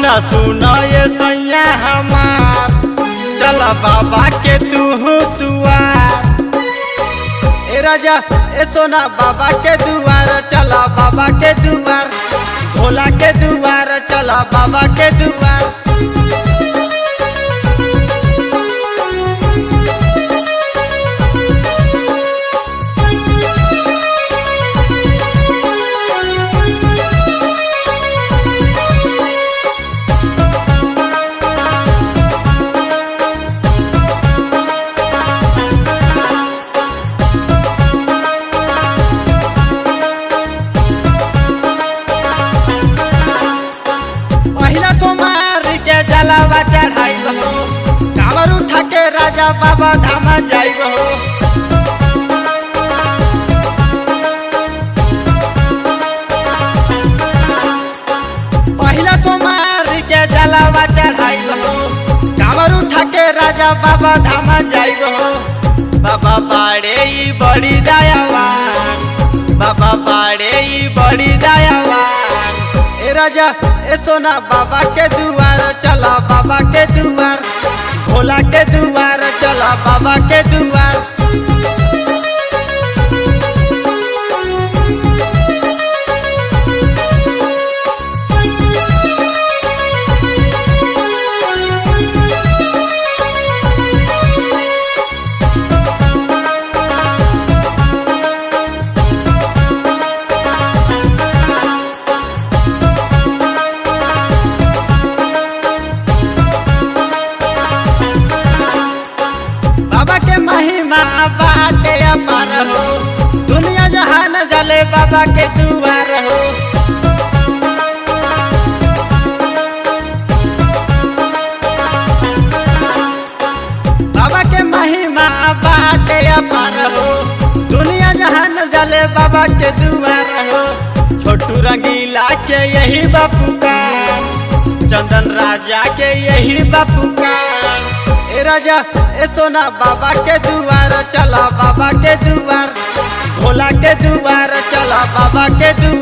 सुना सुना ये सैया हमार, चला बाबा के तू दुआर। ए राजा ए सोना बाबा के दुआर, चला बाबा के दुआर। भोला के दुआर, चला बाबा के दुआर। जलावा चढ़ाई हो, कांवर उठा के राजा बाबा धाम जाई हो। पहला सोमवार के जलावा चढ़ाई हो, कांवर उठा के राजा बाबा धाम जाई हो। बाबा बाड़े ई बड़ी दयावान, बाबा बाड़े ई बड़ी दयावान। ए राजा ए सोना बाबा के दुआर, चला बाबा के दुआर। भोला के दुआर, चला बाबा के दुआर। महिमा बाटे अपार हो, दुनिया जहान जले बाबा के दुआर हो। बाबा के महिमा बाटे अपार हो, दुनिया जहान जले बाबा के दुआर हो। छोटू रंगीला के यही बापू का, चंदन राजा के यही बापू का। ए राजा ए सोना बाबा के दुआर, चला बाबा के दुआर। भोला के दुआर, चला बाबा के दुआर।